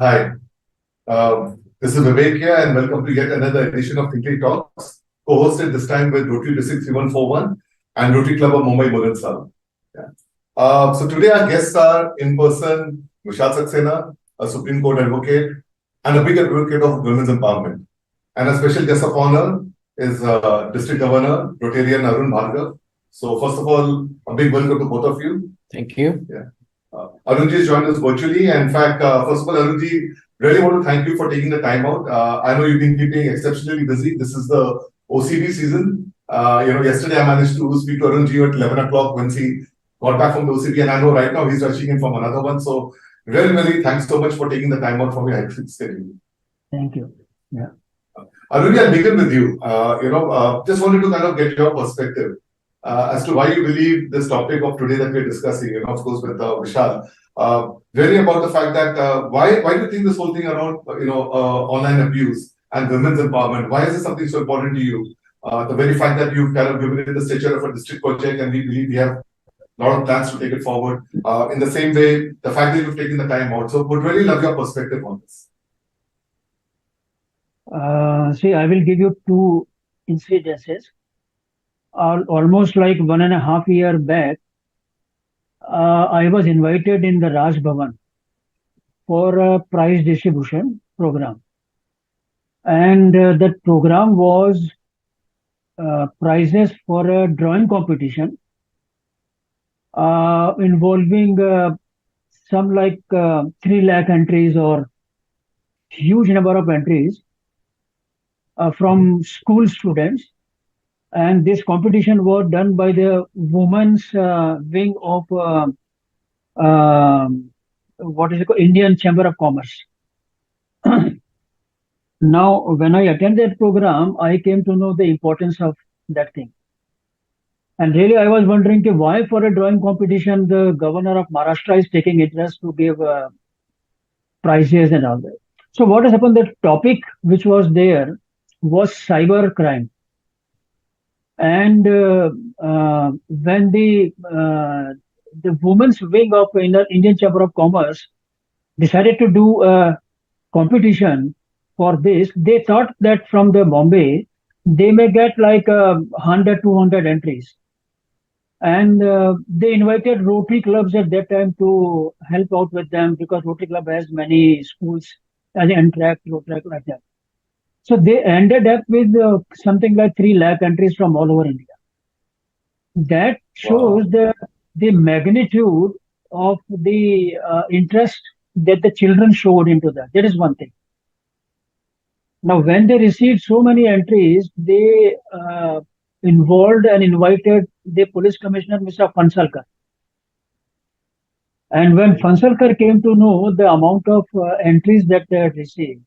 Hi, this is Vivek here, and welcome to yet another edition of Thinking Talks, co-hosted this time with Rotary District 3141 and Rotary Club of Mumbai Mulund South. Yeah. So today our guests are in person Vishhal Saxxenaa, a Supreme Court advocate and a big advocate of women's empowerment. And a special guest of honor is District Governor Rotarian Arun Bhargava. So first of all, a big welcome to both of you. Thank you. Yeah. Arunji has joined us virtually. And in fact, first of all, Arunji, really want to thank you for taking the time out. I know you've been keeping exceptionally busy. This is the OCD season. Yesterday I managed to speak to Arunji at 11 o'clock once he got back from the OCD. And I know right now he's rushing in from another one. So really, thanks so much for taking the time out from your hectic schedule. Thank you. Yeah. Arunji, I'll begin with you. Just wanted to kind of get your perspective as to why you believe this topic of today that we're discussing, of course, with Vishal, really about the fact that why do you think this whole thing around, online abuse and women's empowerment, why is this something so important to you? The very fact that you've kind of given it the stature of a district project, and we believe we have a lot of plans to take it forward. In the same way, the fact that you've taken the time out. So would really love your perspective on this. I will give you two incidences. Almost like 1.5 years back, I was invited in the Raj Bhavan for a prize distribution program. And that program was prizes for a drawing competition involving some like 3 lakh entries or huge number of entries from school students. And this competition was done by the women's wing of what is it called? Indian Chamber of Commerce. Now, when I attended that program, I came to know the importance of that thing. And really, I was wondering why for a drawing competition, the governor of Maharashtra is taking interest to give prizes and all that. So what has happened, the topic which was there was cybercrime. And when the women's wing of Indian Chamber of Commerce decided to do a competition for this, they thought that from the Bombay, they may get like 100, 200 entries. And they invited Rotary clubs at that time to help out with them because Rotary Club has many schools as an Interact, Rotary like that. So they ended up with something like 3 lakh entries from all over India. That shows the magnitude of the interest that the children showed into that. That is one thing. Now, when they received so many entries, they involved and invited the police commissioner, Mr. Fansalkar. And when Fansalkar came to know the amount of entries that they had received,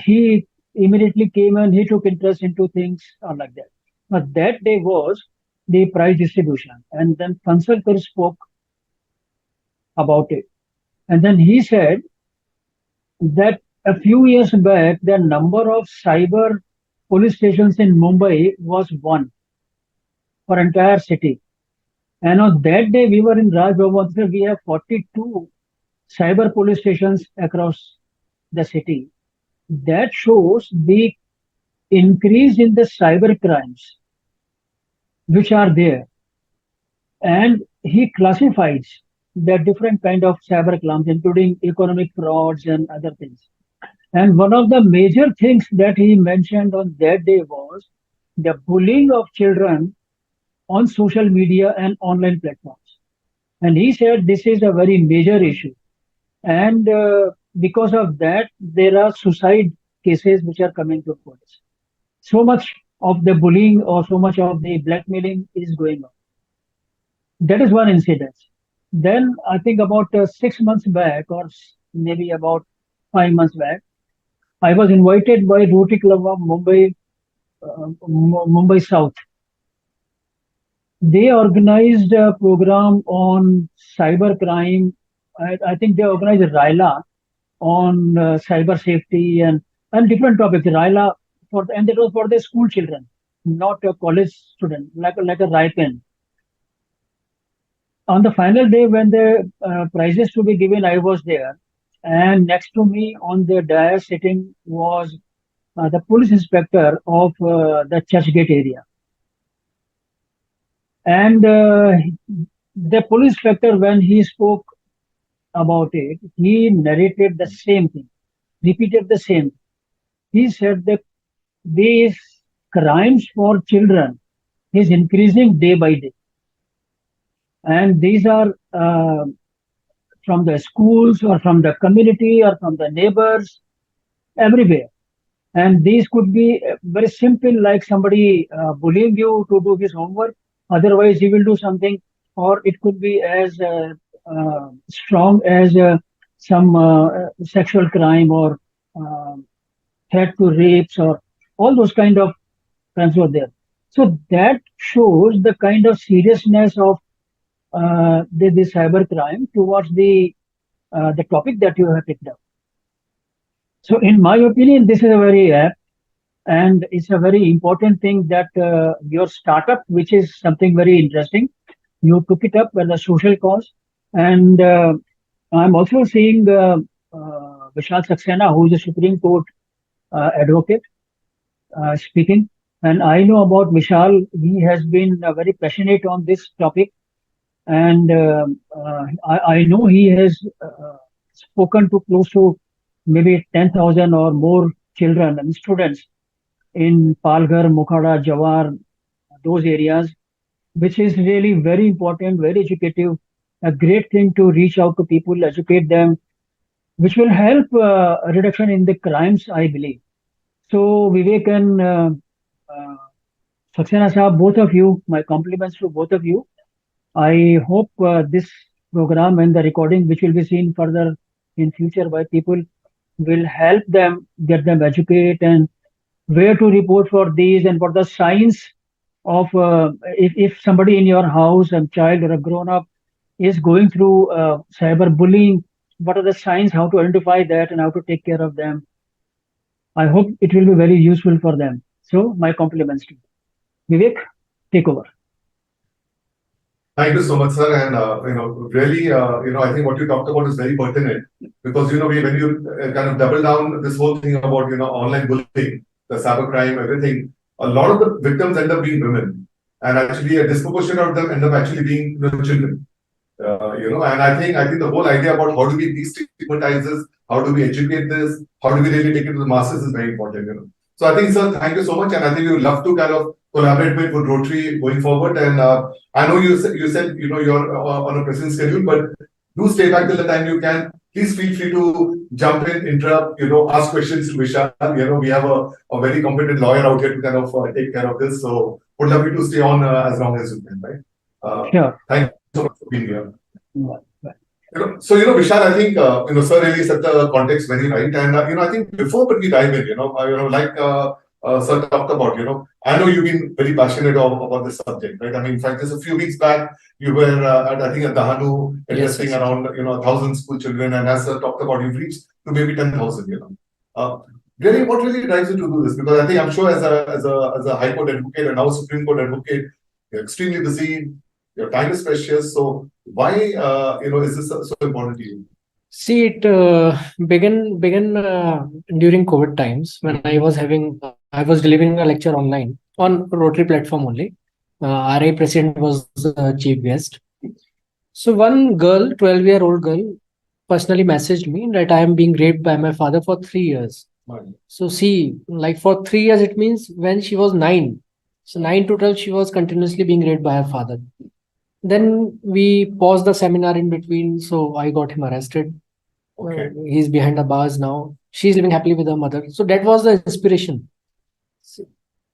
he immediately came and he took interest into things like that. But that day was the prize distribution. And then Fansalkar spoke about it. And then he said that a few years back, the number of cyber police stations in Mumbai was 1 for entire city. And on that day, we were in Raj Bhavan, we have 42 cyber police stations across the city. That shows the increase in the cyber crimes which are there. And he classifies the different kind of cyber crimes, including economic frauds and other things. And one of the major things that he mentioned on that day was the bullying of children on social media and online platforms. And he said this is a very major issue. And because of that, there are suicide cases which are coming to police. So much of the bullying or so much of the blackmailing is going on. That is one incident. Then I think about 6 months back, or maybe about 5 months back, I was invited by Rotary Club of Mumbai South. They organized a program on cybercrime. I think they organized a Raila on cyber safety and different topics. Raila and it was for the school children, not a college student, like a Raipen. On the final day when the prizes to be given, I was there, and next to me on the dais sitting was the police inspector of the Churchgate area. And the police inspector, when he spoke about it, he narrated the same thing, repeated the same. He said that these crimes for children is increasing day by day. And these are from the schools or from the community or from the neighbors, everywhere. And these could be very simple, like somebody bullying you to do his homework. Otherwise, he will do something, or it could be as strong as some sexual crime or uh, threat to rapes or all those kind of crimes were there. So that shows the kind of seriousness of the cyber crime towards the topic that you have picked up. So, in my opinion, this is a very apt and it's a very important thing that your startup, which is something very interesting, you took it up as a social cause. And I'm also seeing Vishhal Saxxenaa, who is a Supreme Court advocate, speaking. And I know about Vishal, he has been very passionate on this topic. And I know he has spoken to close to maybe 10,000 or more children and students in Palghar, Mokhada, Jawar, those areas, which is really very important, very educative, a great thing to reach out to people, educate them, which will help reduction in the crimes, I believe. So, Vivek and uh, Saxena Saab, both of you, my compliments to both of you. I hope this program and the recording, which will be seen further in future by people, will help them get them educated and where to report for these and for the signs of if somebody in your house, a child or a grown up, is going through cyber bullying, what are the signs, how to identify that and how to take care of them. I hope it will be very useful for them. So my compliments to you. Vivek, take over. Thank you so much, sir. And really, I think what you talked about is very pertinent because when you kind of double down this whole thing about online bullying, the cybercrime, everything, a lot of the victims end up being women, and actually a disproportionate of them end up actually being children. And I think the whole idea about how do we destigmatize this, how do we educate this, how do we really take it to the masses is very important. So I think, sir, thank you so much, and I think we would love to kind of collaborate with Rotary going forward. And I know you said you're on a pressing schedule, but do stay back till the time you can. Please feel free to jump in, interrupt, ask questions to Vishal. We have a very competent lawyer out here to kind of take care of this. So would love you to stay on as long as you can, right? Sure. Thank you so much for being here. Right. Vishal, I think sir really set the context very right, and I think before but we dive in, like sir talked about, I know you've been very passionate about this subject, right? I mean, in fact, just a few weeks back, you were I think at Dahanu addressing around 1,000 school children, and as sir talked about, you've reached to maybe 10,000. Really, what really drives you to do this? Because I think I'm sure as a High Court advocate and now Supreme Court advocate, you're extremely busy. Your time is precious. So why, is this so important to you? See, it began during COVID times when I was delivering a lecture online on Rotary platform only. RA President was the chief guest. So one girl, 12-year-old girl, personally messaged me that I am being raped by my father for 3 years. Right. So see, like for 3 years, it means when she was 9. So 9 to 12, she was continuously being raped by her father. Then we paused the seminar in between, so I got him arrested. Okay. He's behind the bars now. She's living happily with her mother. So that was the inspiration.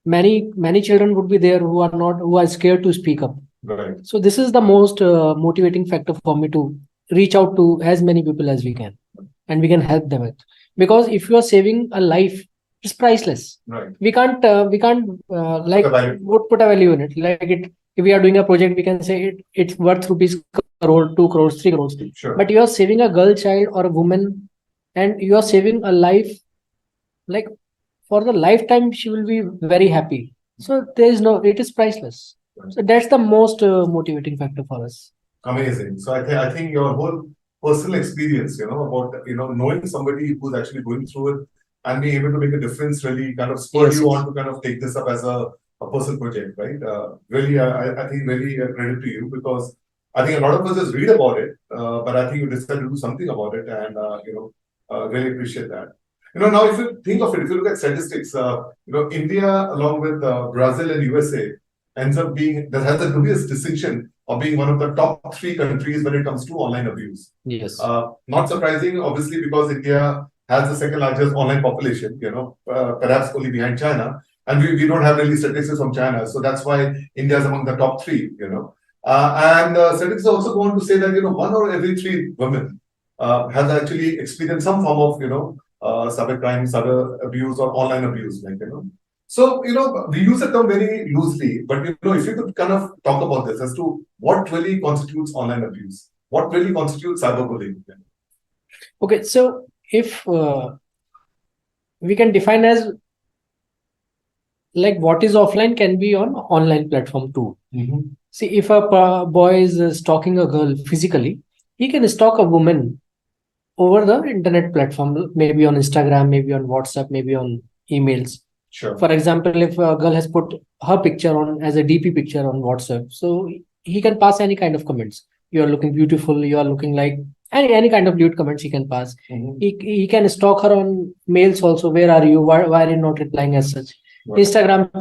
Many children would be there who are scared to speak up. Right. So this is the most motivating factor for me to reach out to as many people as we can, and we can help them with. Because if you are saving a life, it's priceless. Right. We can't put a value in it. Like if we are doing a project, we can say it's worth rupees crore, 2 crores, 3 crores. Sure. But you are saving a girl child or a woman, and you are saving a life, like for the lifetime, she will be very happy. So it is priceless. Right. So that's the most motivating factor for us. Amazing. So I think your whole personal experience, about knowing somebody who's actually going through it and being able to make a difference really kind of spurred Yes, you yes. on to kind of take this up as a personal project, right? Really, I think really credit to you, because I think a lot of us just read about it, but I think you decided to do something about it, and really appreciate that. Now if you think of it, if you look at statistics, India along with Brazil and USA ends up being, that has a dubious distinction of being one of the top three countries when it comes to online abuse. Yes. Not surprising, obviously, because India has the second largest online population, perhaps only behind China. And we don't have really statistics from China. So that's why India is among the top three. And statistics also go on to say that, one out of every three women has actually experienced some form of, cybercrime, cyber abuse, or online abuse, So, we use the term very loosely, but, if you could kind of talk about this as to what really constitutes online abuse, what really constitutes cyberbullying. Okay, so if we can define as like what is offline can be on online platform too. See, if a boy is stalking a girl physically, he can stalk a woman over the internet platform, maybe on Instagram, maybe on WhatsApp, maybe on emails. Sure. For example, if a girl has put her picture on as a DP picture on WhatsApp, so he can pass any kind of comments. You are looking beautiful. You are looking like any kind of lewd comments he can pass. He can stalk her on mails also. Where are you? Why are you not replying as such? Right. Instagram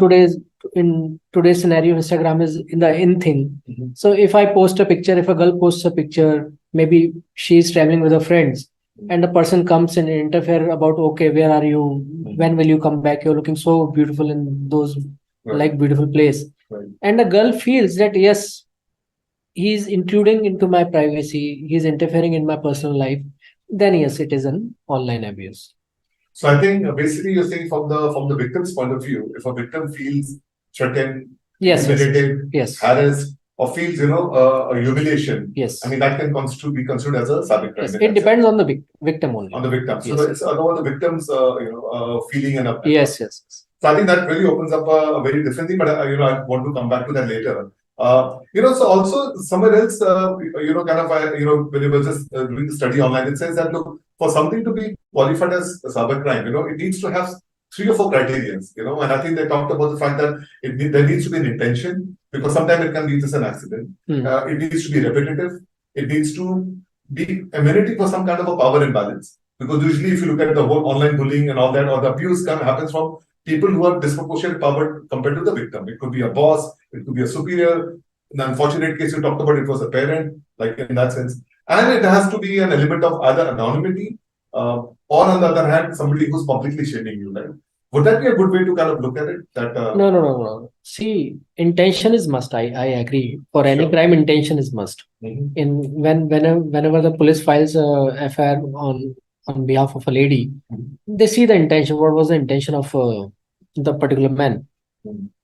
in today's scenario, Instagram is in the in thing. So if I post a picture, if a girl posts a picture, maybe she's traveling with her friends, and a person comes and interfere about, okay, where are you? When will you come back? You're looking so beautiful in those like beautiful place. Right. And the girl feels that yes, he's intruding into my privacy, he's interfering in my personal life. Then yes, it is an online abuse. So I think basically you're saying from the victim's point of view, if a victim feels threatened, intimidated, harassed, or feels a humiliation, I mean that can be considered as a cybercrime. Yes, it depends on the victim only. On the victim. So it's about the victim's feeling and yes. So I think that really opens up a very different thing, but I want to come back to that later. So also somewhere else, kind of, when you were just doing the study online, it says that look, for something to be qualified as a cybercrime, it needs to have 3 or 4 criteria, and I think they talked about the fact that there needs to be an intention, because sometimes it can be just an accident. It needs to be repetitive. It needs to be emanating for some kind of a power imbalance, because usually if you look at the whole online bullying and all that, or the abuse kind of happens from people who have disproportionate power compared to the victim. It could be a boss, it could be a superior. In the unfortunate case you talked about, it was a parent, like in that sense. And it has to be an element of either anonymity, or on the other hand, somebody who's publicly shaming you, right? Would that be a good way to kind of look at it? That No. See, intention is must. I agree. For any crime, intention is must. Whenever the police files a FIR on behalf of a lady, they see the intention. What was the intention of the particular man?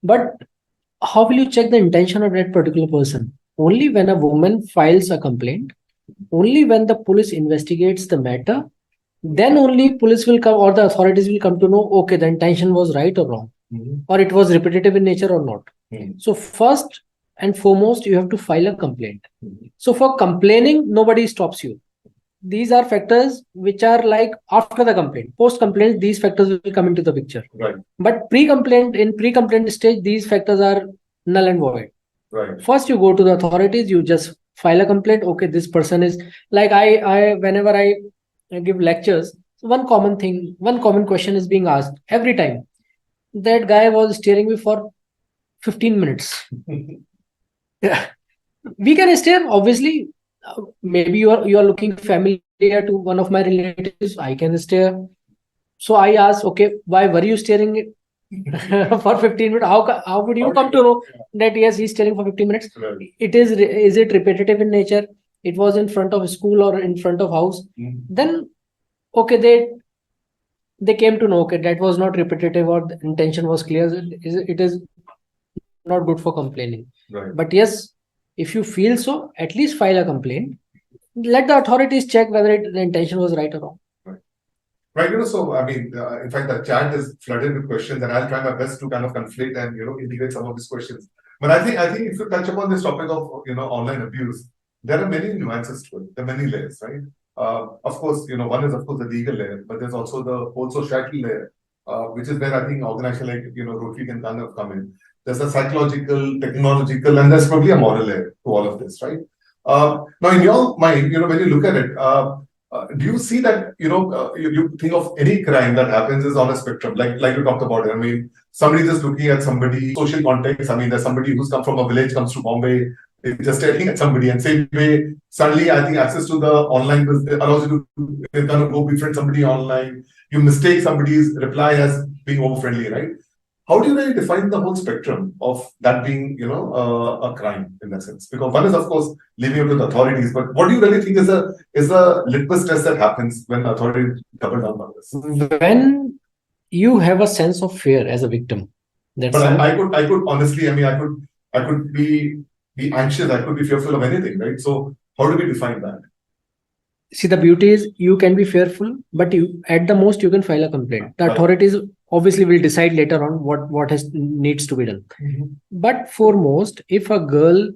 But how will you check the intention of that particular person? Only when a woman files a complaint, only when the police investigates the matter, then only police will come, or the authorities will come to know, okay, the intention was right or wrong, or it was repetitive in nature or not. So first and foremost, you have to file a complaint. So for complaining, nobody stops you. These are factors which are like after the complaint. Post-complaint, these factors will come into the picture. Right. But pre-complaint stage, these factors are null and void. Right. First, you go to the authorities, you just file a complaint. Okay, this person is like whenever I give lectures, one common question is being asked every time. That guy was staring me for 15 minutes. We can stare, obviously. Maybe you are looking familiar to one of my relatives. I can stare. So I asked, okay, why were you staring for 15 minutes? How would you come to know that yes, he's staring for 15 minutes? Right. Is it repetitive in nature? It was in front of school or in front of house. Then okay, they came to know, okay, that was not repetitive, or the intention was clear. It is not good for complaining. Right. But yes, if you feel so, at least file a complaint. Let the authorities check whether the intention was right or wrong. Right. So I mean, in fact, the chat is flooded with questions, and I'll try my best to kind of conflate and integrate some of these questions. But I think if you touch upon this topic of online abuse, there are many nuances to it. There are many layers, right? Of course, one is of course the legal layer, but there's also the whole societal layer, which is where I think organization like Rotary can kind of come in. There's a psychological, technological, and there's probably a moral layer to all of this, right? Now, in your mind, when you look at it, do you see that you think of any crime that happens is on a spectrum, like you talked about it? I mean, somebody just looking at somebody social context. I mean, there's somebody who's come from a village, comes to Bombay, is just staring at somebody, and same way, suddenly I think access to the online allows you to kind of go befriend somebody online. You mistake somebody's reply as being over-friendly, right? How do you really define the whole spectrum of that being, a crime in that sense? Because one is, of course, leaving it to the authorities, but what do you really think is a litmus test that happens when authorities double down on this? When you have a sense of fear as a victim, that's But I could honestly, I mean, I could be anxious, I could be fearful of anything, right? So how do we define that? See, the beauty is you can be fearful, but at the most you can file a complaint. The authorities obviously will decide later on what needs to be done. But foremost, if a girl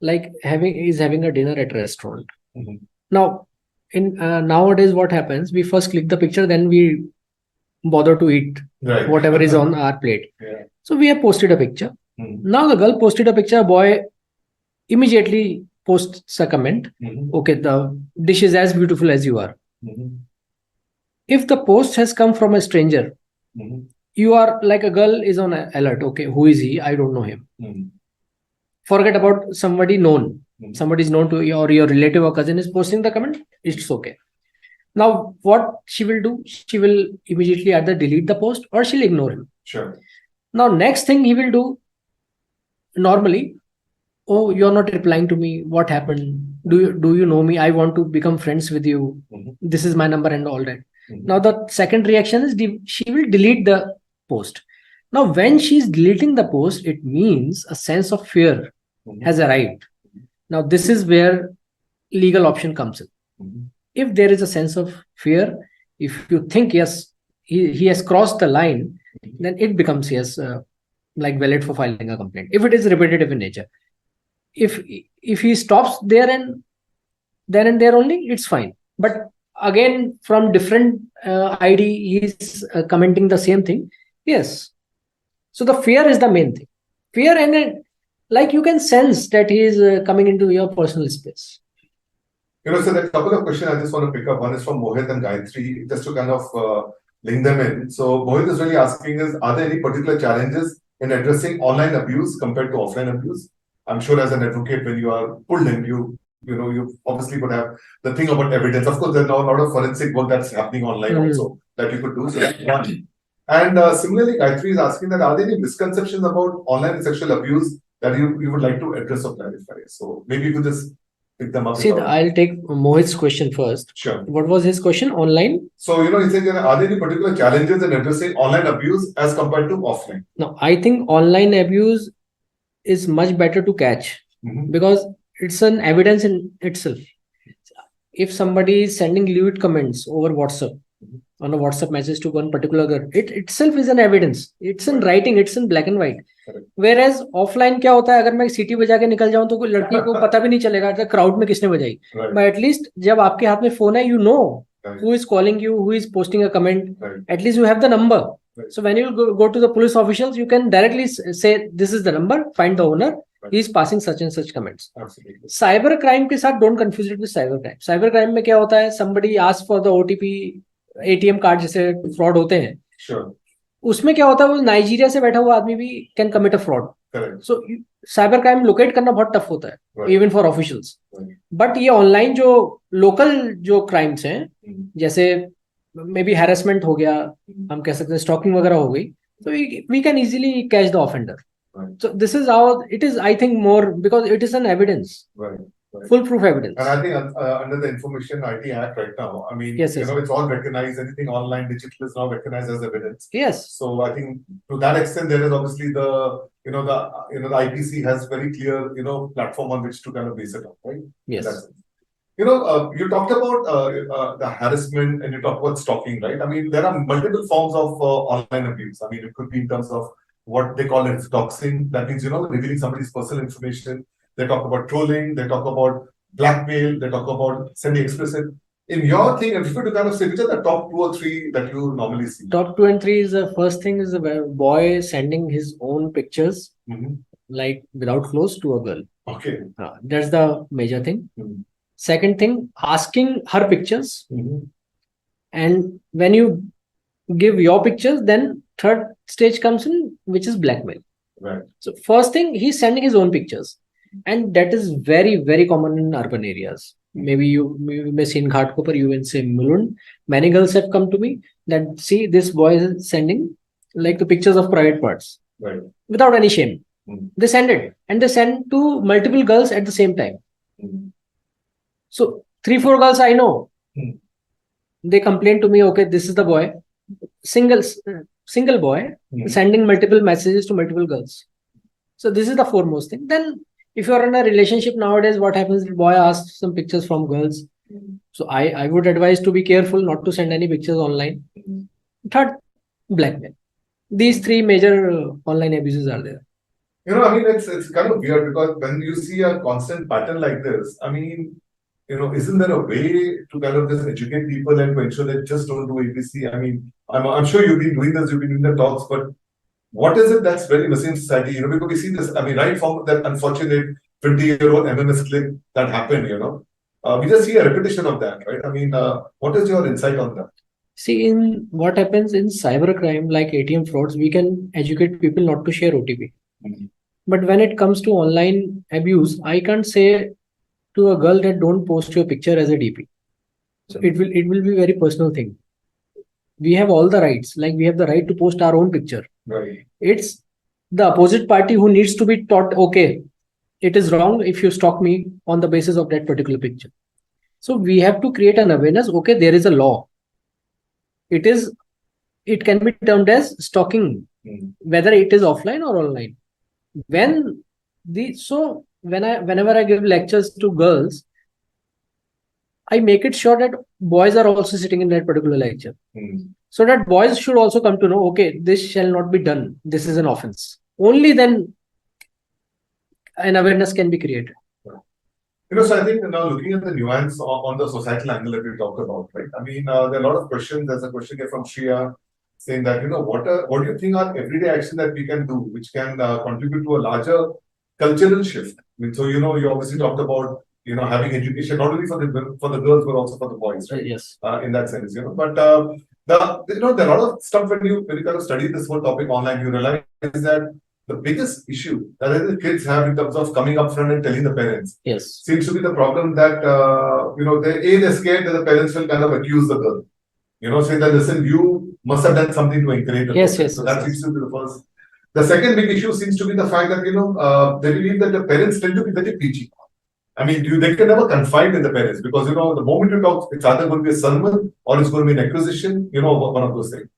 is having a dinner at a restaurant, now in nowadays what happens? We first click the picture, then we bother to eat whatever is on our plate. So we have posted a picture. Now the girl posted a picture, boy immediately posts a comment. Okay, the dish is as beautiful as you are. If the post has come from a stranger, you are like a girl is on alert. Okay, who is he? I don't know him. Forget about somebody known. Somebody is known to you, or your relative or cousin is posting the comment. It's okay. Now, what she will do? She will immediately either delete the post or she'll ignore him. Sure. Now, next thing he will do, normally, oh, you're not replying to me. What happened? Do you know me? I want to become friends with you. This is my number and all that. Now, the second reaction is she will delete the post. Now, when she's deleting the post, it means a sense of fear has arrived. Now, this is where legal option comes in. If there is a sense of fear, if you think, yes, he has crossed the line, then it becomes, yes, valid for filing a complaint. If it is repetitive in nature. If he stops there and then and there only, it's fine. But again, from different ID, he's commenting the same thing. Yes. So the fear is the main thing. Fear, and you can sense that he is coming into your personal space. So there are a couple of questions I just want to pick up. One is from Mohit and Gayatri, just to kind of link them in. So Mohit is really asking are there any particular challenges in addressing online abuse compared to offline abuse? I'm sure as an advocate, when you are pulled in, you obviously would have the thing about evidence. Of course, there's now a lot of forensic work that's happening online also that you could do. So that's one. And similarly, Gayatri is asking that are there any misconceptions about online sexual abuse that you would like to address or clarify? So maybe you could just pick them up. See, I'll take Mohit's question first. Sure. What was his question? Online? So, he said, are there any particular challenges in addressing online abuse as compared to offline? No, I think online abuse is much better to catch because it's an evidence in itself. If somebody is sending lewd comments over WhatsApp, on a WhatsApp message to one particular girl, it itself is an evidence. It's in writing, it's in black and white. Whereas offline क्या होता है, अगर मैं सीटी बजा के निकल जाऊं तो कोई लड़की को पता भी नहीं चलेगा क्राउड में किसने बजाई. But at least जब आपके हाथ में फोन है, you know who is calling you, who is posting a comment. At least you have the number. So when you go to the police officials, you can directly say, this is the number, find the owner, he is passing such and such comments. Absolutely. Cybercrime के साथ don't confuse it with cybercrime. Cybercrime में क्या होता है, somebody asks for the OTP, ATM card जैसे fraud होते हैं. Sure. उसमें क्या होता है, वो नाइजीरिया से बैठा हुआ आदमी भी can commit a fraud. So cyber crime locate करना बहुत टफ होता है, इवन फॉर ऑफिशियल्स. बट ये ऑनलाइन जो लोकल जो क्राइम्स हैं, जैसे मे बी हैरेसमेंट हो गया, हम कह सकते हैं स्टॉकिंग वगैरह हो गई, तो we can easily catch the offender. So this is how it is, I think, more because it is an evidence. Right. Foolproof evidence. And I think under the Information IT Act right now, I mean, yes. It's all recognized. Anything online, digital is now recognized as evidence. Yes. So I think to that extent, there is obviously the IPC has very clear, platform on which to kind of base it on, right? Yes. You talked about the harassment and you talked about stalking, right? I mean, there are multiple forms of online abuse. I mean, it could be in terms of what they call it doxing. That means, revealing somebody's personal information. They talk about trolling. They talk about blackmail, they talk about sending explicit. In your thing, if you were to kind of say, which are the top 2 or 3 that you normally see? Top 2 and 3 is the first thing is a boy sending his own pictures, like without clothes, to a girl. Okay. That's the major thing. Mhm. Second thing, asking her pictures. Mhm. And when you give your pictures, then third stage comes in, which is blackmail. Right. So first thing, he's sending his own pictures. And that is very, very common in urban areas. Maybe you may see in Ghatkopar, you will say Mulund. Many girls have come to me that, see, this boy is sending like the pictures of private parts. Right. Without any shame. Mhm. They send it. And they send to multiple girls at the same time. Mhm. So 3-4 girls I know. Mhm. They complain to me, okay, this is the boy. Single boy sending multiple messages to multiple girls. So this is the foremost thing. Then if you are in a relationship nowadays, what happens? The boy asks some pictures from girls. So I would advise to be careful not to send any pictures online. Third, blackmail. These 3 major online abuses are there. I mean, it's kind of weird because when you see a constant pattern like this, I mean, isn't there a way to kind of just educate people and to ensure that just don't do ABC? I mean, I'm sure you've been doing this, you've been doing the talks, but what is it that's very missing in society? Because we see this, I mean, right from that unfortunate 20-year-old MMS clip that happened, we just see a repetition of that, right? I mean, what is your insight on that? See, in what happens in cybercrime, like ATM frauds, we can educate people not to share OTP. But when it comes to online abuse, I can't say to a girl that don't post your picture as a DP. So it will be a very personal thing. We have all the rights, like we have the right to post our own picture. Right. It's the opposite party who needs to be taught, okay, it is wrong if you stalk me on the basis of that particular picture. So we have to create an awareness, okay, there is a law. It can be termed as stalking, whether it is offline or online. Whenever I give lectures to girls, I make it sure that boys are also sitting in that particular lecture. So that boys should also come to know, okay, this shall not be done. This is an offense. Only then an awareness can be created. So I think now looking at the nuance on the societal angle that we talked about, right? I mean, there are a lot of questions. There's a question here from Shreya saying that, what do you think are everyday action that we can do, which can contribute to a larger cultural shift? I mean, so, you obviously talked about, having education, not only for the girls, but also for the boys, right? Yes. In that sense, but there are a lot of stuff when you kind of study this whole topic online, you realize that the biggest issue that the kids have in terms of coming up front and telling the parents seems to be the problem that, they're scared that the parents will kind of accuse the girl. Say that, listen, you must have done something to encourage the girl. So that seems to be the first. The second big issue seems to be the fact that, they believe that the parents tend to be very peachy. I mean, they can never confide in the parents because, the moment you talk, it's either going to be a sermon or it's going to be an acquisition, one of those things.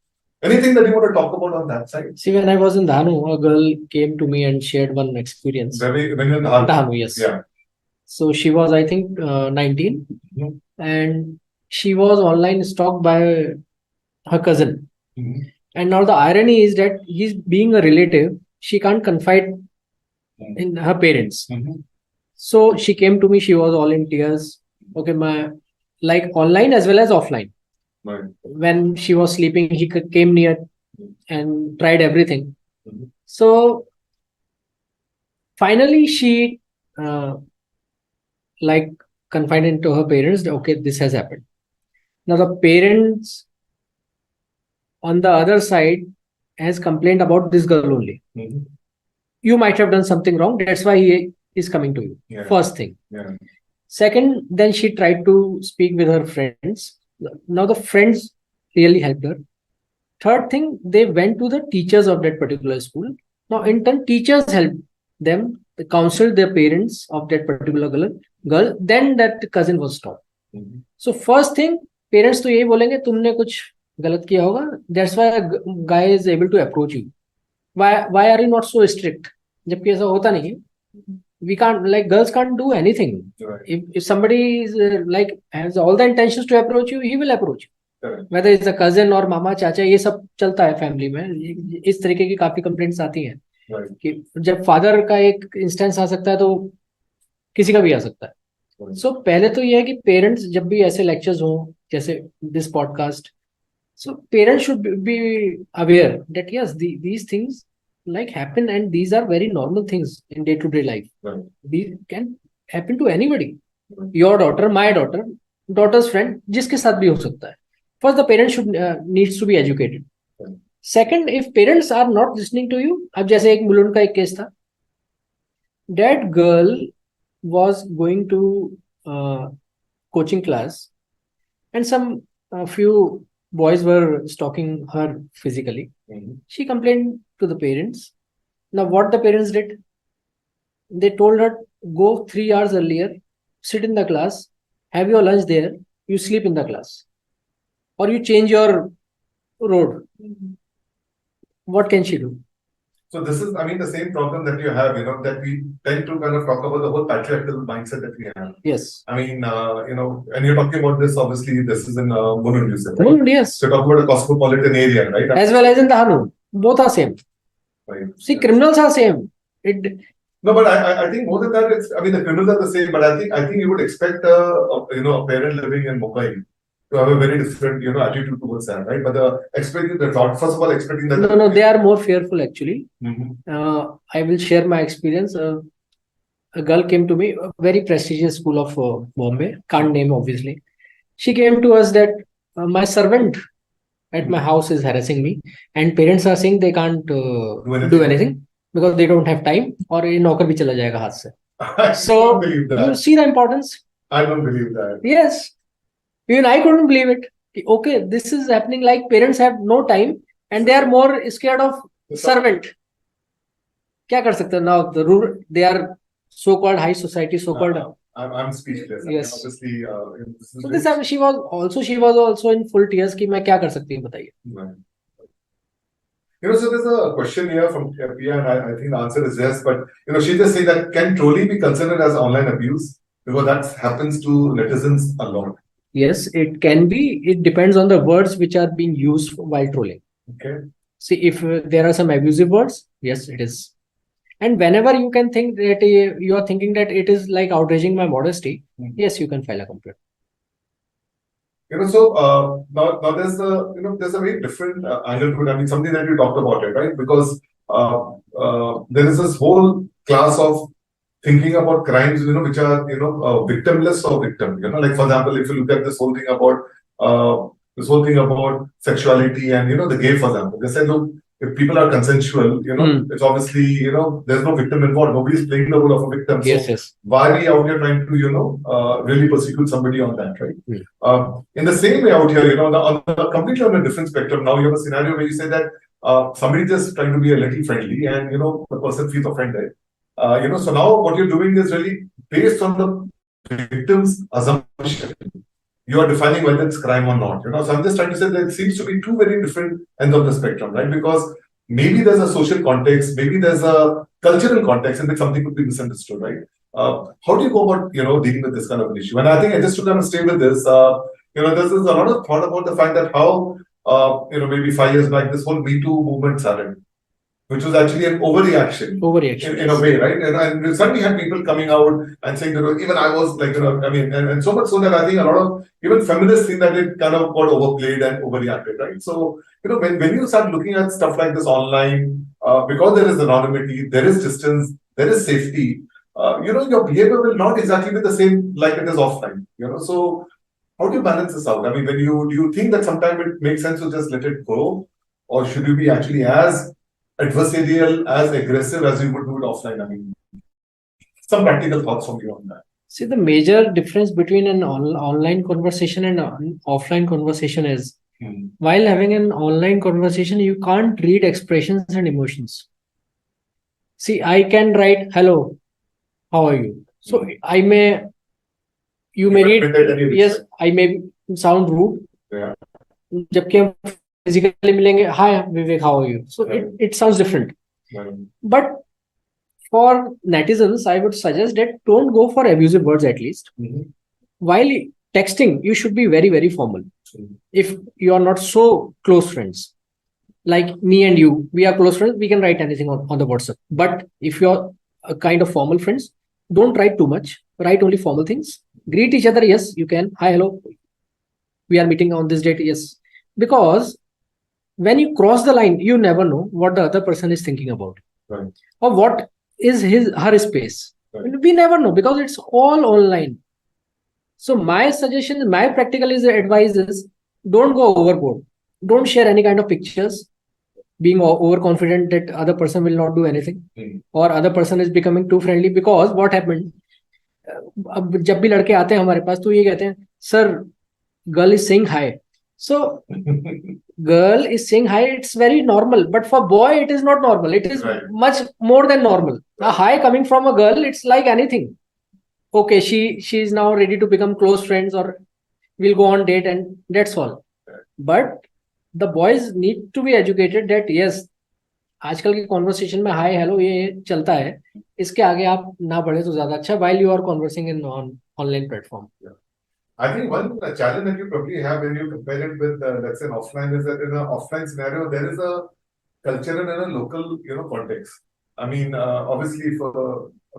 Anything that you want to talk about on that side? See, when I was in Dhanu, a girl came to me and shared one experience. When you're in Dhanu? Dhanu, yes. Yeah. So she was, I think, 19, and she was online stalked by her cousin. And now the irony is that he's being a relative, she can't confide in her parents. So she came to me, she was all in tears. Okay, like online as well as offline. Right. When she was sleeping, he came near and tried everything. So finally, she confided to her parents that, okay, this has happened. Now the parents on the other side has complained about this girl only. You might have done something wrong. That's why he is coming to you. Yeah. First thing. Yeah. Second, then she tried to speak with her friends. Now the friends really helped her. Third thing, they went to the teachers of that particular school. Now in turn, teachers helped them, counseled their parents of that particular girl. Then that cousin was stopped. So first thing, parents तो यही बोलेंगे तुमने कुछ गलत किया होगा. That's why a guy is able to approach you. Why are you not so strict? जबकि ऐसा होता नहीं है. We can't, like, girls can't do anything. Right. If somebody is has all the intentions to approach you, he will approach you. Right. Whether it's a cousin or मामा चाचा, ये सब चलता है फैमिली में. इस तरीके की काफी कंप्लेंट्स आती हैं. Right. कि जब फादर का एक इंस्टेंस आ सकता है तो किसी का भी आ सकता है. So पहले तो ये है कि पेरेंट्स जब भी ऐसे लेक्चर्स हों जैसे this podcast, so parents should be aware that yes, these things like happen and these are very normal things in day-to-day life. Right. These can happen to anybody. Your daughter, my daughter, daughter's friend, जिसके साथ भी हो सकता है. First, the parents should needs to be educated. Right. Second, if parents are not listening to you, अब जैसे एक मुलुंड का एक केस था, that girl was going to coaching class and some few boys were stalking her physically. She complained to the parents. Now what the parents did, they told her, go 3 hours earlier, sit in the class, have your lunch there, you sleep in the class, or you change your road. What can she do? So this is, I mean, the same problem that you have, that we tend to kind of talk about the whole patriarchal mindset that we have. Yes. I mean, and you're talking about this, obviously, this is in Mulund, you said, right? Mulund, yes. So you're talking about a cosmopolitan area, right? As well as in the Hanun. Both are same. Right. See, criminals are same. No, but I think more than that, I mean, the criminals are the same, but I think you would expect, a parent living in Mumbai to have a very different, attitude towards that, right? But expecting the thought, first of all, expecting that. No, they are more fearful actually. Mm-hmm. I will share my experience. A girl came to me, a very prestigious school of Bombay, can't name obviously. She came to us that my servant at my house is harassing me, and parents are saying they can't do anything because they don't have time, or ये नौकर भी चला जाएगा हाथ से. So don't believe that. you see the importance. I don't believe that. Yes. Even I couldn't believe it. Okay, this is happening, like parents have no time and they are more scared of servant. क्या कर सकते हैं now? The rural, they are so-called high society, so-called. I'm speechless. Yes. I mean, obviously, So this she was also in full tears कि मैं क्या कर सकती हूँ बताइए. Right. So there's a question here from Pia, and I think the answer is yes. But she just said that can trolling be considered as online abuse, because that happens to netizens a lot. Yes, it can be. It depends on the words which are being used while trolling. Okay. See, if there are some abusive words, yes, it is. And whenever you can think that you are thinking that it is like outraging my modesty, yes, you can file a complaint. So now there's there's a very different angle to it. I mean, something that you talked about it, right? Because there is this whole class of thinking about crimes, which are victimless or victim. Like for example, if you look at this whole thing about sexuality and the gay, for example, they said, look, if people are consensual, it's obviously there's no victim involved. Nobody's playing the role of a victim. Yes, so yes. why are we out here trying to really persecute somebody on that, right? In the same way out here, completely on a different spectrum. Now you have a scenario where you say that somebody just trying to be a little friendly, and the person feels offended. So now what you're doing is really based on the victim's assumption. You are defining whether it's crime or not. So I'm just trying to say that it seems to be two very different ends of the spectrum, right? Because maybe there's a social context, maybe there's a cultural context in which something could be misunderstood, right? How do you go about dealing with this kind of an issue? And I think just to kind of stay with this, there's a lot of thought about the fact that how maybe 5 years back this whole Me Too movement started, which was actually an overreaction in a way, right? And we suddenly had people coming out and saying that even I was like, and so much so that I think a lot of even feminists think that it kind of got overplayed and overreacted, right? So, when you start looking at stuff like this online, because there is anonymity, there is distance, there is safety, your behavior will not exactly be the same like it is offline, So, how do you balance this out? I mean, do you think that sometimes it makes sense to just let it go? Or should you be actually as adversarial, as aggressive as you would do it offline? I mean, some practical thoughts from you on that. See, the major difference between an online conversation and an offline conversation is while having an online conversation, you can't read expressions and emotions. See, I can write, hello, how are you? So you may read, yes, I may sound rude. Yeah. जबकि हम physically मिलेंगे, hi Vivek, how are you? So it sounds different. But for netizens, I would suggest that don't go for abusive words at least. While texting, you should be very, very formal. If you are not so close friends, like me and you, we are close friends, we can write anything on the WhatsApp. But if you're a kind of formal friends, don't write too much. Write only formal things. Greet each other, yes, you can. Hi, hello. We are meeting on this date, yes. Because when you cross the line, you never know what the other person is thinking about. Right. Or what is her space. Right. We never know because it's all online. So my suggestion, my practical advice is don't go overboard. Don't share any kind of pictures, being overconfident that other person will not do anything, or other person is becoming too friendly. Because what happened, अब जब भी लड़के आते हैं हमारे पास तो ये कहते हैं, sir, girl is saying hi. So girl is saying hi, it's very normal, but for boy it is not normal. It is much more than normal. A hi coming from a girl, it's like anything. Okay, she is now ready to become close friends, or we'll go on date, and that's all. But the boys need to be educated that yes, आजकल की conversation में hi hello ये चलता है, इसके आगे आप ना बढ़े तो ज्यादा अच्छा, while you are conversing in online platform. I think one challenge that you probably have when you compare it with let's say an offline is that in an offline scenario there is a cultural and a local context. I mean, obviously if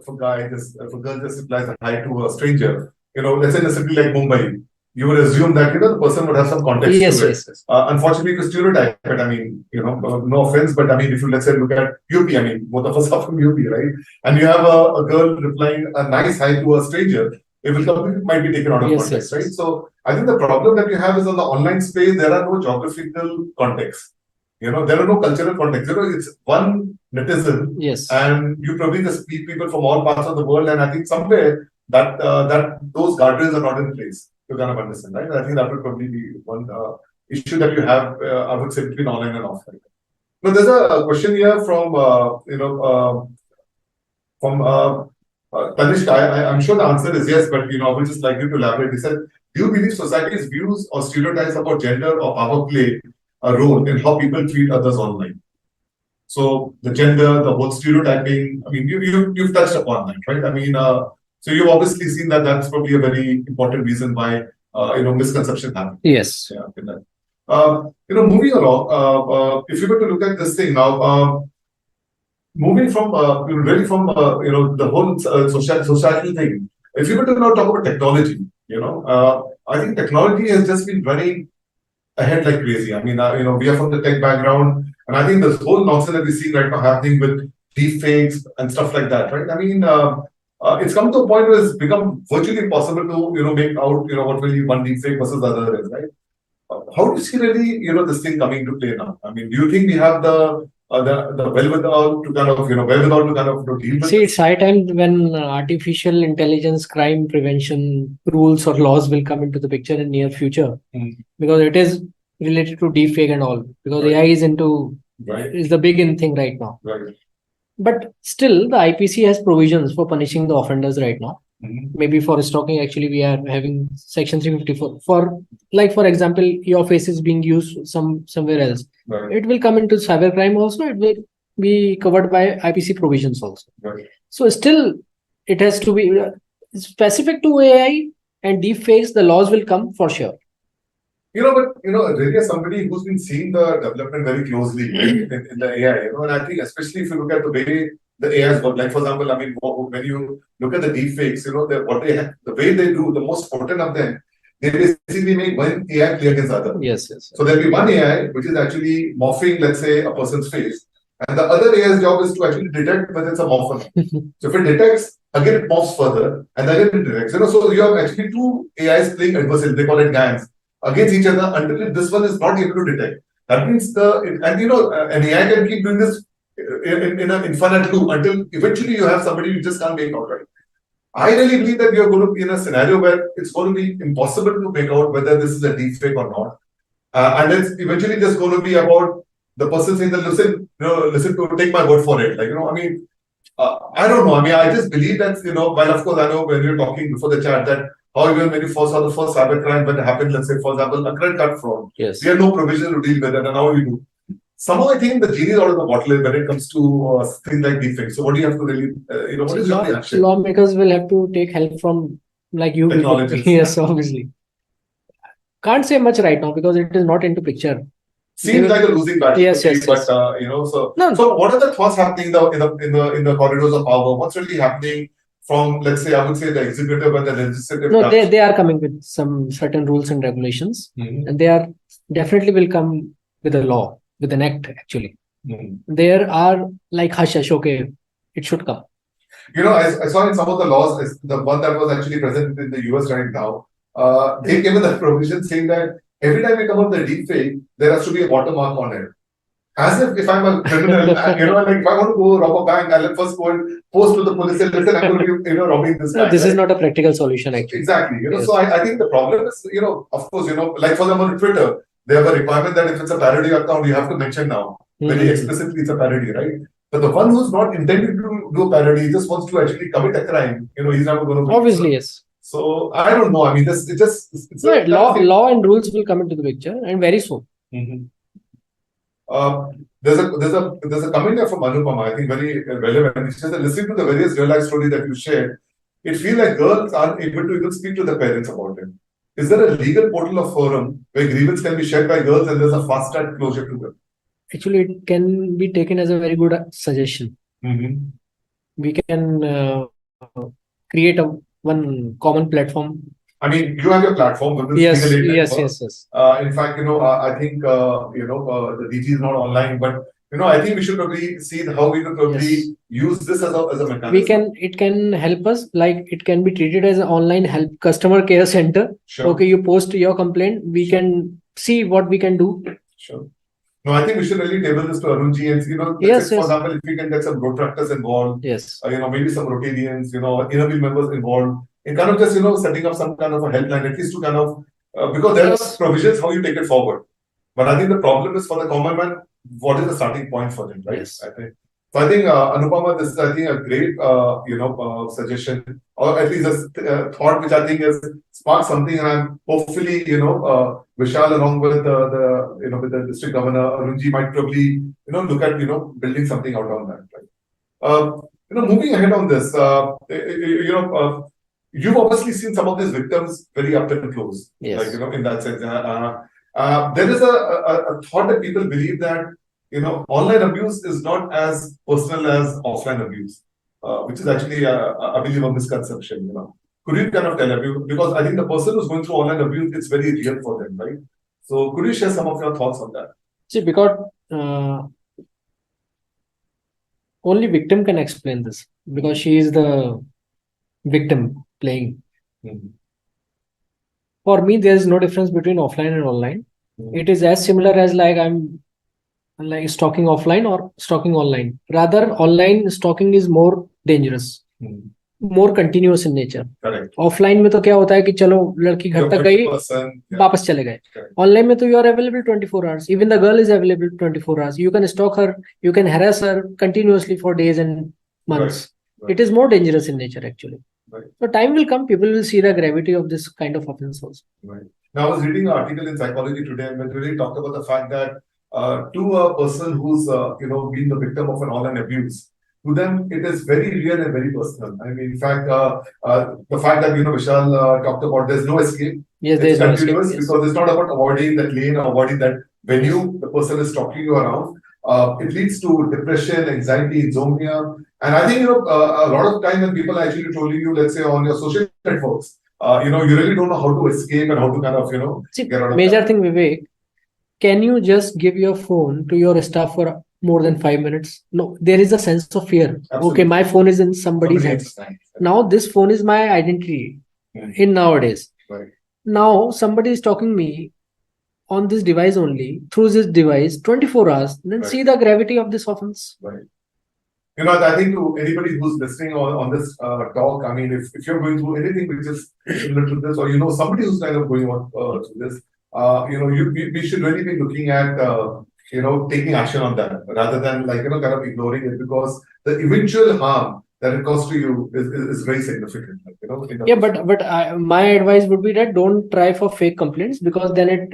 a girl just replies a hi to a stranger, let's say in a city like Mumbai, you would assume that the person would have some context to it. Yes. Unfortunately, to stereotype it, I mean, no offense, but I mean, if you let's say look at UP, I mean, both of us are from UP, right? And you have a girl replying a nice hi to a stranger, it might be taken out of context, right? So I think the problem that you have is on the online space, there are no geographical contexts. There are no cultural contexts. It's one netizen, and you probably just meet people from all parts of the world, and I think somewhere that those guardrails are not in place to kind of understand, right? I think that would probably be one issue that you have, I would say, between online and offline. Now, there's a question here from Tanishka. I'm sure the answer is yes, but I would just like you to elaborate. He said, do you believe society's views or stereotypes about gender or power play a role in how people treat others online? So the gender, the whole stereotyping, I mean, you've touched upon that, right? I mean, so you've obviously seen that that's probably a very important reason why, misconception happens. Yes. Yeah. Moving along, if you were to look at this thing now, moving from, really from, the whole societal thing, if you were to now talk about technology, I think technology has just been running ahead like crazy. I mean, we are from the tech background, and I think this whole nonsense that we see right now happening with deepfakes and stuff like that, right? I mean, it's come to a point where it's become virtually impossible to, make out, what really one deepfake versus the other is, right? How do you see really, this thing coming to play now? I mean, do you think we have the wherewithal to kind of, deal with See, it's high time when artificial intelligence crime prevention rules or laws will come into the picture in near future, because it is related to deepfake and all, because AI is is the big in thing right now. Right. But still, the IPC has provisions for punishing the offenders right now. Maybe for stalking, actually, we are having section 354. For example, your face is being used somewhere else. Right. It will come into cybercrime also. It will be covered by IPC provisions also. Right. So still, it has to be specific to AI and deepfakes. The laws will come for sure. But really as somebody who's been seeing the development very closely in the AI, and I think especially if you look at the way the AI has got, like for example, I mean, when you look at the deepfakes, the way they do, the most potent of them, they basically make one AI play against the other. Yes. So there'll be one AI which is actually morphing, let's say, a person's face, and the other AI's job is to actually detect whether it's a morph or not. So if it detects, again it morphs further, and again it detects. So you have actually two AIs playing adversely. They call it gangs against each other until this one is not able to detect. That means an AI can keep doing this in an infinite loop until eventually you have somebody you just can't make out, right? I really believe that you're going to be in a scenario where it's going to be impossible to make out whether this is a deepfake or not. And it's eventually just going to be about the person saying that, listen to take my word for it. I don't know. I mean, I just believe that, while of course I know when we were talking before the chat that how even when you first saw the first cybercrime when it happened, let's say, for example, a credit card fraud. Yes. We had no provision to deal with it, and now we do. Somehow I think the genie is out of the bottle when it comes to things like deepfakes. So what do you have to really, what is your reaction? Lawmakers will have to take help from you. Technologists. Yes, obviously. Can't say much right now because it is not into picture. Seems like a losing battle. Yes. But so what are the thoughts happening in the corridors of power? What's really happening? from, let's say, I would say the executive and the legislative No, branch? they are coming with some certain rules and regulations, Mhm. and they are definitely will come with a law, with an act actually. Mhm. There are like hush hush, okay, it should come. You know, I saw in some of the laws, the one that was actually present in the US right now, they came with a provision saying that every time we come up with a deep fake, there has to be a watermark on it. As if I'm a criminal, you know, like if I want to go rob a bank, I'll first go and post to the police and listen, I'm going to be, robbing this No, bank. this is right? not a practical solution actually. Exactly. You know, Yes. so I think the problem is, of course, like for example, on Twitter, they have a requirement that if it's a parody account, you have to mention now very explicitly it's a parody, right? But the one who's not intending to do a parody, he just wants to actually commit a crime, he's never going to be. Obviously, yes. So I don't know. I mean, it's No, law and rules will come into the picture, and very soon. Mhm. There's a comment here from Anupama, I think very relevant. It says that listening to the various real life stories that you shared, it feels like girls aren't able to even speak to their parents about it. Is there a legal portal or forum where grievance can be shared by girls and there's a fast track closure to them? Actually, it can be taken as a very good suggestion. We can create one common platform. I mean, you have your platform, Women's Yes, Legal Aid yes, Network. yes, yes. In fact, I think, the DG is not online, but, I think we should probably see how we could probably use this as a mechanism. It can help us, like it can be treated as an online help customer care center. Sure. Okay, you post your complaint, we can see what we can do. Sure. No, I think we should really table this to Arunji and, Yes, for yes. example, if we can get some protractors involved, Yes. maybe some Rotarians, inner wheel members involved, in kind of just, setting up some kind of a helpline, at least to kind of, because there are provisions how you take it forward. But I think the problem is for the common man, what is the starting point for them, right? Yes. I think, Anupama, this is, I think, a great, suggestion, or at least a thought which I think has sparked something, and I'm hopefully, Vishal, along with with the district governor, Arunji, might probably, look at, building something out on that, right? Moving ahead on this, you've obviously seen some of these victims very up and close, Yes. like, in that sense. There is a thought that people believe that, online abuse is not as personal as offline abuse, which is actually, I believe, a misconception, Could you kind of tell me, because I think the person who's going through online abuse, it's very real for them, right? So could you share some of your thoughts on that? See, because only victim can explain this, because she is the victim playing. For me, there is no difference between offline and online. It is as similar as like I'm like stalking offline or stalking online. Rather, online stalking is more dangerous, more continuous in nature. Correct. Offline में तो क्या होता है कि चलो लड़की घर तक गई, वापस चले गए. Online में तो you are available 24 hours. Even the girl is available 24 hours. You can stalk her, you can harass her continuously for days and months. Right. It is more dangerous in nature actually. Right. So time will come, people will see the gravity of this kind of offense also. Right. Now, I was reading an article in Psychology Today, and it really talked about the fact that to a person who's been the victim of an online abuse, to them it is very real and very personal. I mean, in fact, the fact that Vishal talked about there's no escape. Yes, it's there's continuous no escape, yes. Because it's not about avoiding that lane or avoiding that venue. The person is stalking you around. It leads to depression, anxiety, insomnia, and I think a lot of time when people are actually trolling you, let's say on your social networks, you really don't know how to escape and how to kind of See, get out of major that. thing, Vivek, can you just give your phone to your staff for more than 5 minutes? No, there is a sense of fear. Absolutely. Okay, my phone is in somebody's hands. Now this phone is my identity in nowadays. Right. Now somebody is talking me on this device only, through this device, 24 hours, then see the gravity of this offense. Right. I think to anybody who's listening on this talk, I mean, if you're going through anything which is similar to this, or somebody who's kind of going on through this, we should really be looking at taking action on that rather than kind of ignoring it, because the eventual harm that it costs to you is very significant. Yeah, but my advice would be that don't try for fake complaints, because then it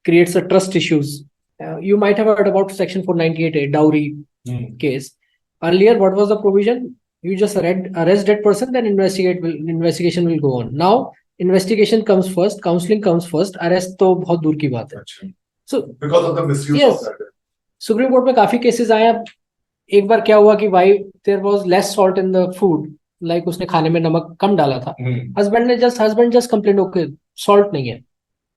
creates a trust issues. You might have heard about Section 498A dowry case. Earlier, what was the provision? You just arrest that person, then investigation will go on. Now, investigation comes first, counseling comes first, arrest तो बहुत दूर की बात है. So because of the misuse of that. Supreme Court में काफी cases आए. एक बार क्या हुआ कि why there was less salt in the food. Like उसने खाने में नमक कम डाला था, Hmm. husband just complained, okay, salt नहीं है.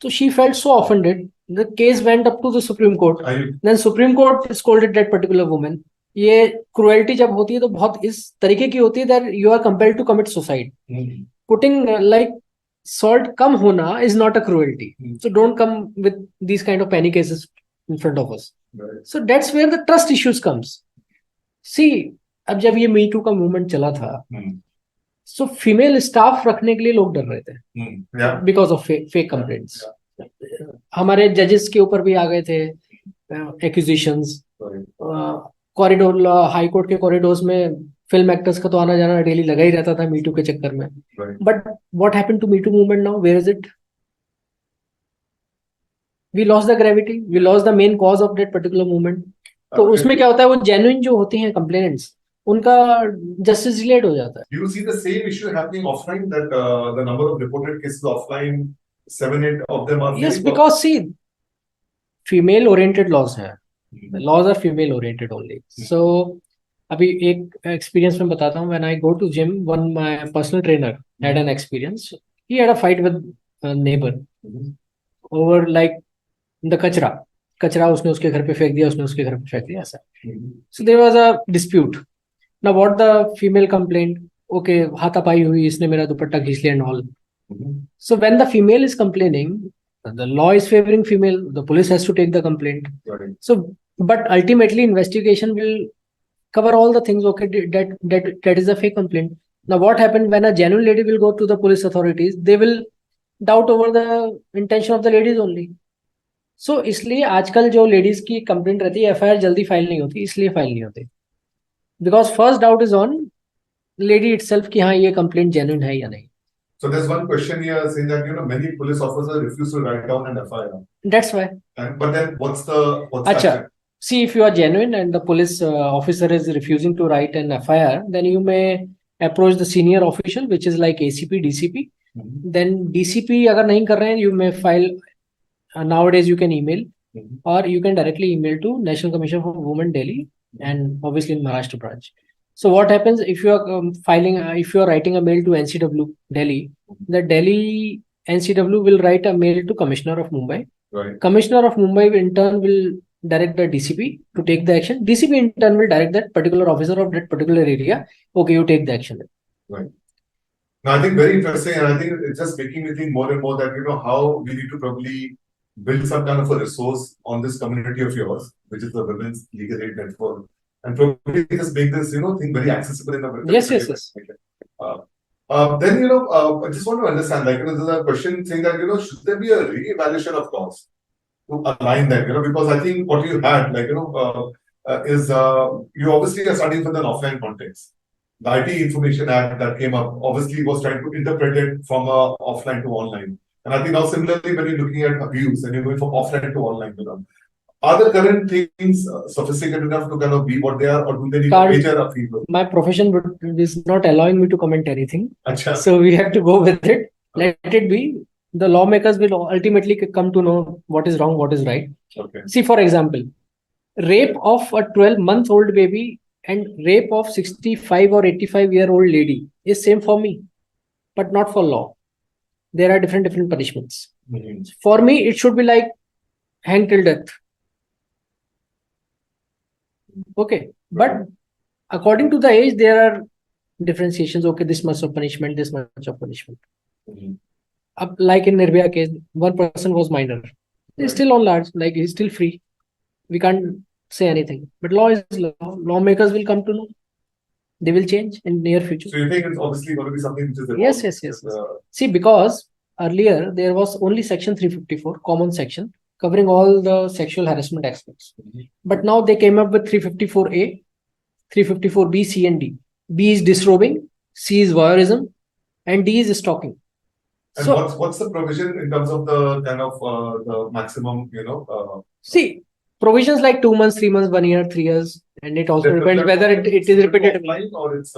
So she felt so offended. The case went up to the Supreme Court. Then Supreme Court scolded that particular woman. ये cruelty जब होती है तो बहुत इस तरीके की होती है that you are compelled to commit suicide. Hmm. Putting like salt कम होना is not a cruelty. So don't come with these kind of penny cases in front of us. Right. So that's where the trust issues comes. See, अब जब ये मी to का movement चला था, Hmm. So female staff रखने के लिए लोग डर रहे थे Hmm. Yeah. Because of fake complaints. Yeah. हमारे जजेस के ऊपर भी आ गए थे acquisitions. Sorry. Corridor high court के कॉरिडोर्स में फिल्म एक्टर्स का तो आना जाना डेली लगा ही रहता था मीटू के चक्कर में. Right. But what happened to MeToo movement now, where is it? We lost the gravity, we lost the main cause of that particular movement. तो Okay. उसमें क्या होता है, वो जेन्युइन जो होती हैं कंप्लेनेंट्स, उनका जस्टिस डिलेड हो जाता है. Do you see the same issue happening offline, that the number of reported cases offline, 7-8 of them are Yes, fake? because see, female oriented laws हैं. Hmm. The laws are female oriented only. So अभी एक experience में बताता हूँ. When I go to gym, one my personal trainer had an experience. He had a fight with a neighbor Hmm. over like the कचरा उसने उसके घर पे फेंक दिया, उसने उसके घर पे फेंक दिया, ऐसा. Hmm. So there was a dispute. Now what the female complained, okay, हाथापाई हुई, इसने मेरा दुपट्टा खींच लिया and all. Hmm. So when the female is complaining, the law is favoring female, the police has to take the complaint. Right. So, but ultimately investigation will cover all the things, okay, that is a fake complaint. Now what happened when a genuine lady will go to the police authorities, they will doubt over the intention of the ladies only. So इसलिए आजकल जो ladies की complaint रहती है, FIR जल्दी file नहीं होती, इसलिए फाइल नहीं होती. Because first doubt is on lady itself कि हाँ ये कंप्लेंट जेन्युइन है या नहीं. So there's one question here saying that many police officers refuse to write down an FIR. That's why. But then what's the Acha, action? see, if you are genuine and the police officer is refusing to write an FIR, then you may approach the senior official, which is like ACP, DCP. Mhm. Then DCP अगर नहीं कर रहे हैं, you may file. Nowadays you can email, Mhm. or you can directly email to National Commission for Women Delhi, and obviously in Maharashtra branch. So what happens if you are if you are writing a mail to NCW Delhi, the Delhi NCW will write a mail to Commissioner of Mumbai. Right. Commissioner of Mumbai in turn will direct the DCP to take the action. DCP in turn will direct that particular officer of that particular area, okay, you take the action. Right. Now, I think very interesting, and I think it's just making me think more and more that how we need to probably build some kind of a resource on this community of yours, which is the Women's Legal Aid Network, and probably just make this thing very accessible in a very Yes. Then I just want to understand, like there's a question saying that should there be a re-evaluation of laws to align them, because I think what you had is you obviously are starting with an offline context. The IT Information Act that came up obviously was trying to interpret it from offline to online. And I think now similarly, when you're looking at abuse and you're going from offline to online, are the current things sophisticated enough to kind of be what they are, or do they need a major upheaval? My profession is not allowing me to comment anything. Achha. So we have to go with it. Let it be. The lawmakers will ultimately come to know what is wrong, what is right. Okay. See, for example, rape of a 12-month-old baby and rape of 65 or 85-year-old lady is same for me, but not for law. There are different punishments. Mm-hmm. For me, it should be like hang till death. Okay, but according to the age, there are differentiations. Okay, this much of punishment, this much of punishment. Mm-hmm. Like in Nirbhaya case, one person was minor. He's still on large, like he's still free. We can't say anything. But law is law. Lawmakers will come to know. They will change in near future. So you think it's obviously going to be something which is Yes. See, because earlier there was only section 354, common section, covering all the sexual harassment aspects. Mm-hmm. But now they came up with 354A, 354B, C and D. B is disrobing, C is voyeurism, and D is stalking. And so what's the provision in terms of the kind of the maximum, see, provisions like 2 months, 3 months, 1 year, 3 years, and it also depends whether it is repeated or it's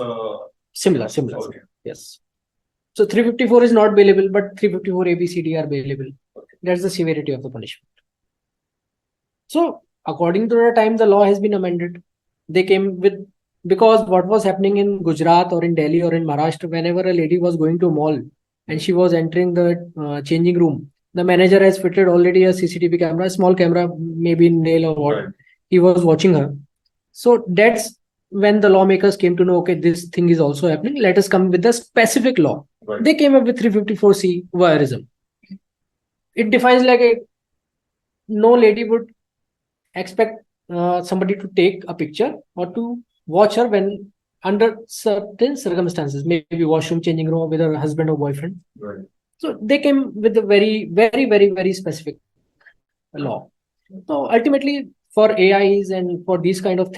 similar. Okay. Yes. So 354 is not bailable, but 354 ABCD are bailable. Okay. That's the severity of the punishment. So according to the time the law has been amended, they came with Because what was happening in Gujarat or in Delhi or in Maharashtra, whenever a lady was going to a mall and she was entering the changing room, the manager has fitted already a CCTV camera, a small camera, maybe in nail or what. Right. He was watching her. So that's when the lawmakers came to know, okay, this thing is also happening. Let us come with a specific law. Right. They came up with 354C voyeurism. It defines like no lady would expect somebody to take a picture or to watch her when under certain circumstances, maybe washroom, changing room with her husband or boyfriend. Right. So they came with a very, very, very, very specific law. So ultimately, for AIs and for these kind of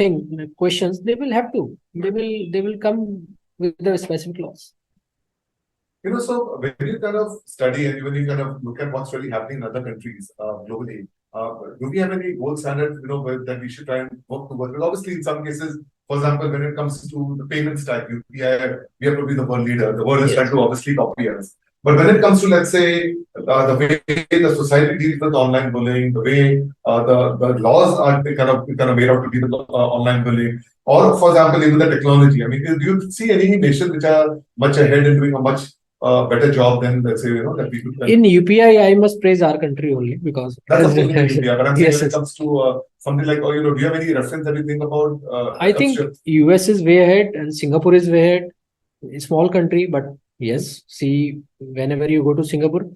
questions, they will have to. They will come with the specific laws. So when you kind of study and when you kind of look at what's really happening in other countries globally, do we have any gold standard, that we should try and work towards? Because obviously, in some cases, for example, when it comes to the payment stack, UPI, we have to be the world leader. The world is trying to obviously copy us. But when it comes to, let's say, the way the society deals with online bullying, the way the laws are kind of made out to deal with online bullying, or for example, even the technology. I mean, do you see any nations which are much ahead in doing a much better job than, let's say, that we could. In UPI, I must praise our country only because that's of course in India. But I'm saying yes, when it comes to something like, do you have any reference that you think about? I think US is way ahead and Singapore is way ahead. A small country, but yes, see, whenever you go to Singapore,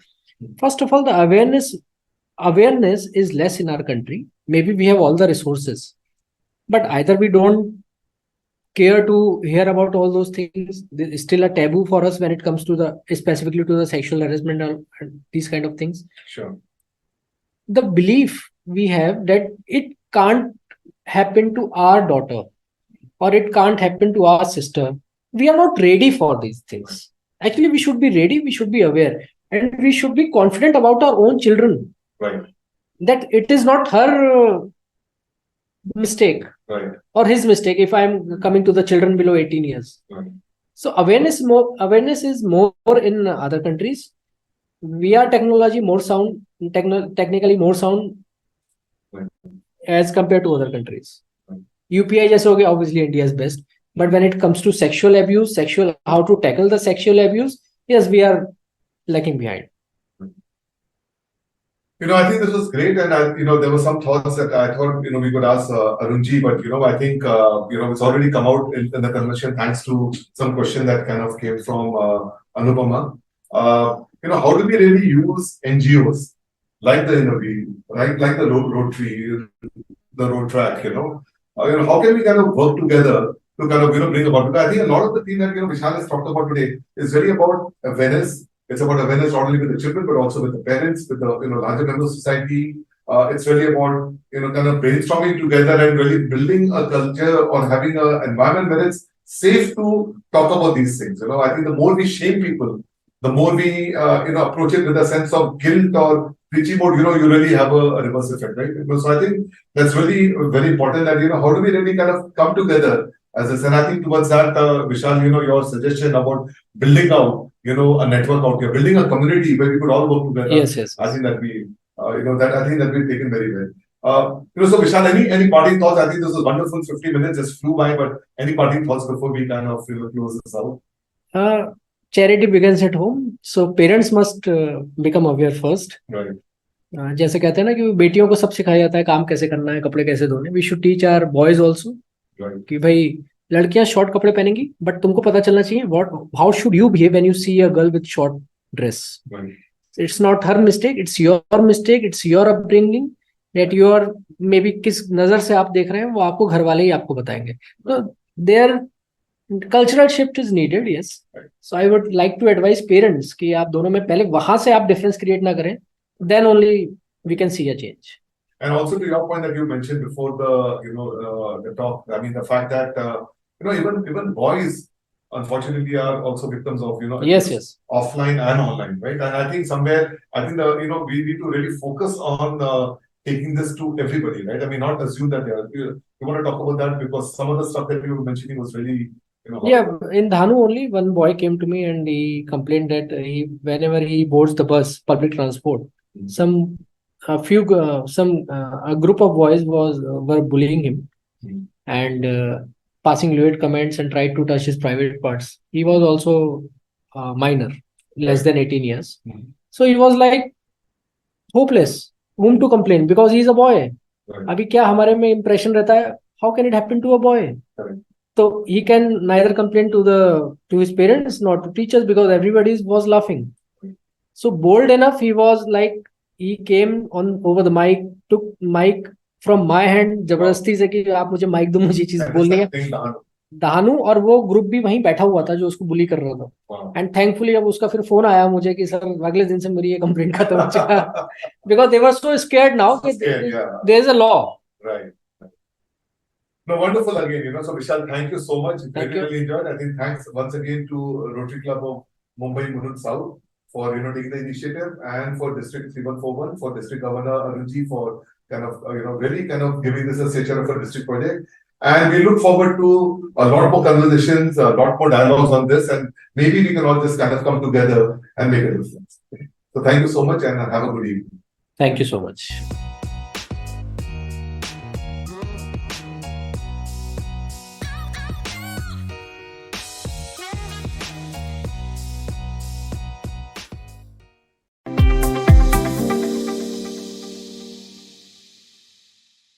first of all, the awareness is less in our country. Maybe we have all the resources, but either we don't care to hear about all those things. It's still a taboo for us when it comes to specifically to the sexual harassment and these kind of things. Sure. The belief we have that it can't happen to our daughter or it can't happen to our sister. We are not ready for these things. Actually, we should be ready. We should be aware, and we should be confident about our own children. Right. That it is not her mistake. Right. Or his mistake if I'm coming to the children below 18 years. Right. So awareness is more in other countries. We are technically more sound right. as compared to other countries. Right. UPI just okay, obviously India is best. But when it comes to sexual abuse, how to tackle the sexual abuse, yes, we are lagging behind. I think this was great, and there were some thoughts that I thought we could ask Arunji, but I think it's already come out in the conversation thanks to some question that kind of came from Anupama. How do we really use NGOs like the Innovi, right, like the Rotary, the Road Track? How can we kind of work together to kind of bring about? Because I think a lot of the thing that Vishal has talked about today is really about awareness. It's about awareness not only with the children, but also with the parents, with the larger members of society. It's really about kind of brainstorming together and really building a culture or having an environment where it's safe to talk about these things. I think the more we shame people, the more we approach it with a sense of guilt or preachy mode, you really have a reverse effect, right? So I think that's really very important that how do we really kind of come together as this? And I think towards that, Vishal, your suggestion about building out a network out here, building a community where we could all work together. Yes. I think that we, I think that we've taken very well. So Vishal, any parting thoughts? I think this was wonderful. 50 minutes just flew by, but any parting thoughts before we kind of close this out? Charity begins at home, so parents must become aware first. Right. जैसे कहते हैं ना कि बेटियों को सब सिखाया जाता है काम कैसे करना है, कपड़े कैसे धोने. We should teach our boys also. Right. कि भाई लड़कियां शॉर्ट कपड़े पहनेंगी, बट तुमको पता चलना चाहिए how should you behave when you see a girl with short dress. Right. It's not her mistake, it's your mistake, it's your upbringing that you are maybe किस नजर से आप देख रहे हैं वो आपको घर वाले ही आपको बताएंगे. So their cultural shift is needed, yes. Right. So I would like to advise parents कि आप दोनों में पहले वहां से आप difference create ना करें, then only we can see a change. And also to your point that you mentioned before the talk, I mean the fact that even boys unfortunately are also victims of yes offline and online, right? And I think somewhere we need to really focus on taking this to everybody, right? I mean, not assume that they are. You want to talk about that because some of the stuff that you were mentioning was really yeah. In Dhanu only one boy came to me and he complained that whenever he boards the bus, public transport, a group of boys were bullying him, and passing lewd comments and tried to touch his private parts. He was also minor, less than 18 years. So he was like hopeless. Whom to complain? Because he is a boy. अभी क्या हमारे में impression रहता है? How can it happen to a boy? So he can neither complain to his parents nor to teachers because everybody was laughing. So bold enough, he was like, he came on over the mic, took mic from my hand जबरदस्ती से कि आप मुझे mic दो, मुझे चीज बोलनी है. दहानू और वो ग्रुप भी वहीं बैठा हुआ था जो उसको बुली कर रहा था. एंड थैंकफुली अब उसका फिर फोन आया मुझे कि सर अगले दिन से मेरी ये कंप्लेंट खत्म हो चुका, because they were so scared now कि there is a law. Right. No, wonderful again, so Vishal, thank you so much. Thank you. Really enjoyed. I think thanks once again to Rotary Club of Mumbai Munun South for taking the initiative, and for District 3141, for District Governor Arun Ji for kind of really kind of giving this a stature of a district project. And we look forward to a lot more conversations, a lot more dialogues on this, and maybe we can all just kind of come together and make a difference. So thank you so much and have a good evening. Thank you so much.